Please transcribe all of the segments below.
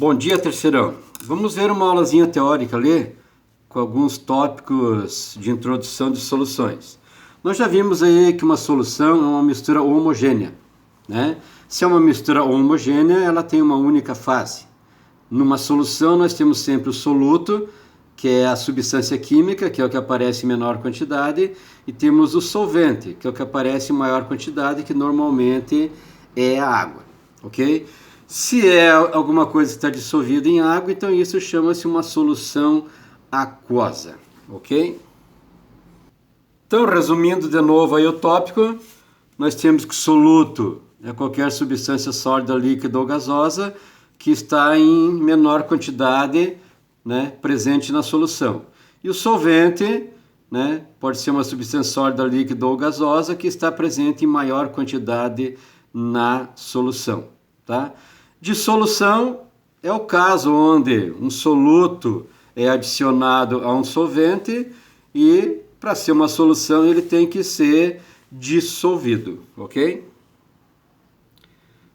Bom dia, terceirão. Vamos ver uma aulazinha teórica ali, com alguns tópicos de introdução de soluções. Nós já vimos aí que uma solução é uma mistura homogênea, né? Se é uma mistura homogênea, ela tem uma única fase. Numa solução, nós temos sempre o soluto, que é a substância química, que é o que aparece em menor quantidade, e temos o solvente, que é o que aparece em maior quantidade, que normalmente é a água, ok? Se é alguma coisa que está dissolvida em água, então isso chama-se uma solução aquosa, ok? Então, resumindo de novo aí o tópico, nós temos que soluto é qualquer substância sólida, líquida ou gasosa que está em menor quantidade, né, presente na solução. E o solvente, né, pode ser uma substância sólida, líquida ou gasosa que está presente em maior quantidade na solução, tá? Dissolução é o caso onde um soluto é adicionado a um solvente e para ser uma solução ele tem que ser dissolvido, ok?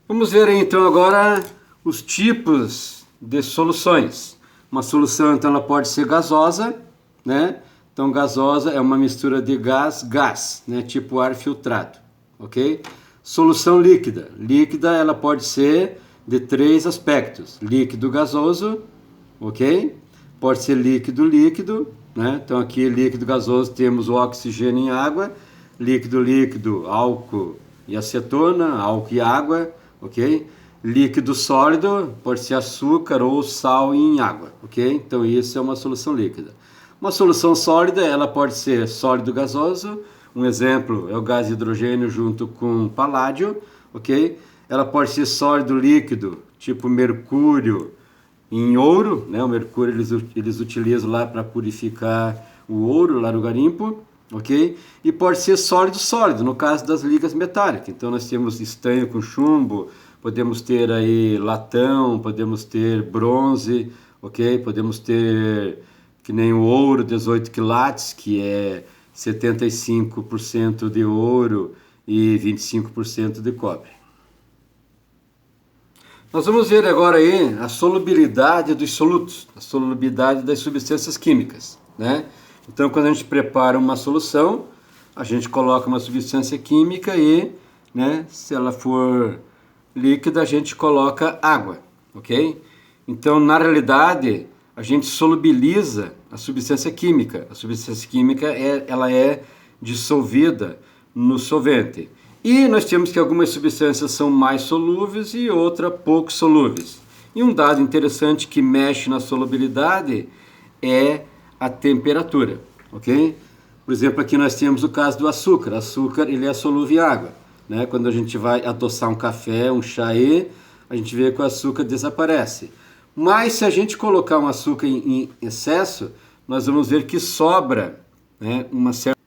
Vamos ver aí, então agora os tipos de soluções. Uma solução então ela pode ser gasosa, né? Então gasosa é uma mistura de gás, né? Tipo ar filtrado, ok? Solução líquida. Líquida ela pode ser de três aspectos: líquido gasoso, ok? Pode ser líquido, né? Então aqui líquido gasoso temos o oxigênio e água, líquido, álcool e acetona, álcool e água, ok? Líquido sólido pode ser açúcar ou sal em água, ok? Então isso é uma solução líquida. Uma solução sólida ela pode ser sólido gasoso, um exemplo é o gás hidrogênio junto com paládio, ok? Ela pode ser sólido líquido, tipo mercúrio em ouro, né? O mercúrio eles utilizam lá para purificar o ouro lá no garimpo, ok? E pode ser sólido, no caso das ligas metálicas. Então nós temos estanho com chumbo, podemos ter aí latão, podemos ter bronze, ok? Podemos ter que nem o ouro 18 quilates, que é 75% de ouro e 25% de cobre. Nós vamos ver agora aí a solubilidade dos solutos, a solubilidade das substâncias químicas, né? Então, quando a gente prepara uma solução, a gente coloca uma substância química e, né, se ela for líquida, a gente coloca água, ok? Então, na realidade, a gente solubiliza a substância química. A substância química ela é dissolvida no solvente. E nós temos que algumas substâncias são mais solúveis e outras pouco solúveis. E um dado interessante que mexe na solubilidade é a temperatura, ok? Por exemplo, aqui nós temos o caso do açúcar. O açúcar ele é solúvel em água, né? Quando a gente vai adoçar um café, um chá, a gente vê que o açúcar desaparece. Mas se a gente colocar um açúcar em excesso, nós vamos ver que sobra, né, uma certa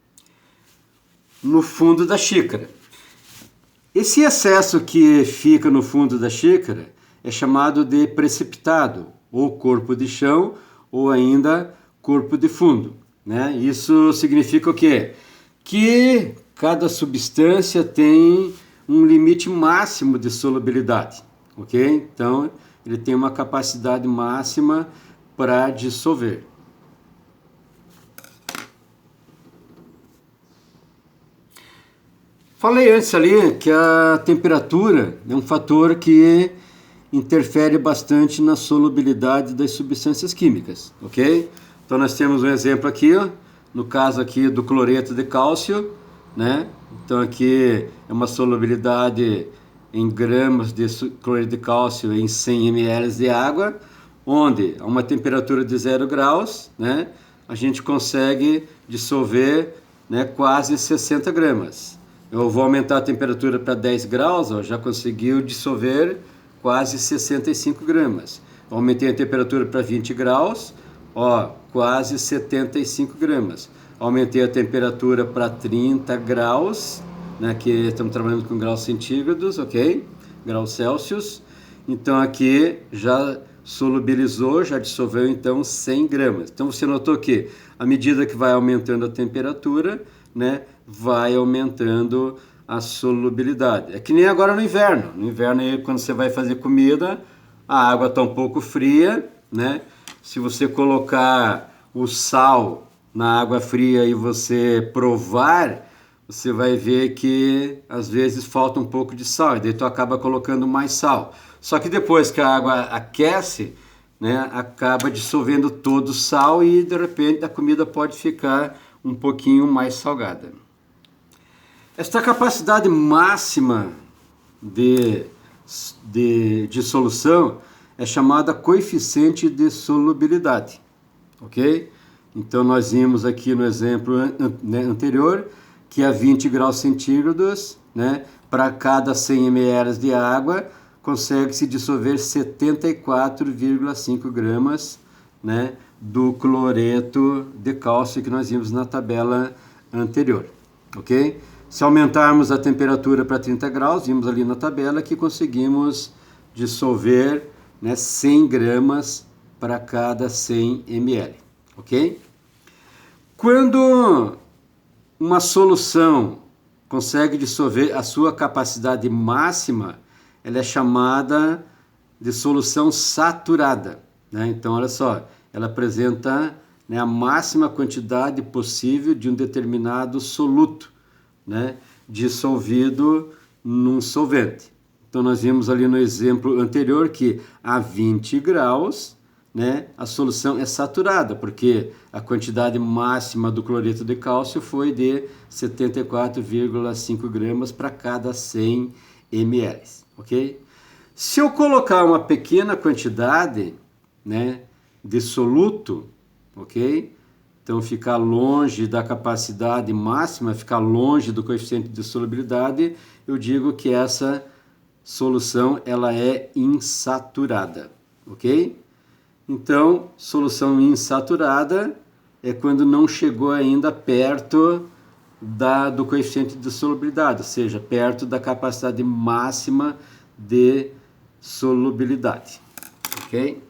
no fundo da xícara. Esse excesso que fica no fundo da xícara é chamado de precipitado, ou corpo de chão, ou ainda corpo de fundo, né? Isso significa o quê? Que cada substância tem um limite máximo de solubilidade, ok? Então, ele tem uma capacidade máxima para dissolver. Falei antes ali que a temperatura é um fator que interfere bastante na solubilidade das substâncias químicas, ok? Então nós temos um exemplo aqui, ó, no caso aqui do cloreto de cálcio, né? Então aqui é uma solubilidade em gramas de cloreto de cálcio em 100 ml de água, onde a uma temperatura de 0 graus, né, a gente consegue dissolver, né, quase 60 gramas. Eu vou aumentar a temperatura para 10 graus, ó, já conseguiu dissolver quase 65 gramas. Aumentei a temperatura para 20 graus, ó, quase 75 gramas. Aumentei a temperatura para 30 graus, né, que estamos trabalhando com graus centígrados, ok? Graus Celsius. Então aqui já solubilizou, já dissolveu então 100 gramas. Então você notou que à medida que vai aumentando a temperatura, né, vai aumentando a solubilidade. É que nem agora no inverno. No inverno, aí, quando você vai fazer comida, a água está um pouco fria, né? Se você colocar o sal na água fria e você provar, você vai ver que às vezes falta um pouco de sal, e daí tu acaba colocando mais sal. Só que depois que a água aquece, né, acaba dissolvendo todo o sal e de repente a comida pode ficar um pouquinho mais salgada. Esta capacidade máxima de solução é chamada coeficiente de solubilidade, ok? Então nós vimos aqui no exemplo anterior que a 20 graus centígrados, né, para cada 100 ml de água, consegue-se dissolver 74,5 gramas, né, do cloreto de cálcio que nós vimos na tabela anterior, ok? Se aumentarmos a temperatura para 30 graus, vimos ali na tabela que conseguimos dissolver, né, 100 gramas para cada 100 ml, ok? Quando uma solução consegue dissolver a sua capacidade máxima, ela é chamada de solução saturada, né? Então, olha só, ela apresenta, né, a máxima quantidade possível de um determinado soluto, né, dissolvido num solvente. Então, nós vimos ali no exemplo anterior que a 20 graus, né, a solução é saturada, porque a quantidade máxima do cloreto de cálcio foi de 74,5 gramas para cada 100 ml, ok? Se eu colocar uma pequena quantidade, né, de soluto, ok? Então, ficar longe da capacidade máxima, ficar longe do coeficiente de solubilidade, eu digo que essa solução ela é insaturada, ok? Então, solução insaturada é quando não chegou ainda perto do coeficiente de solubilidade, ou seja, perto da capacidade máxima de solubilidade, ok?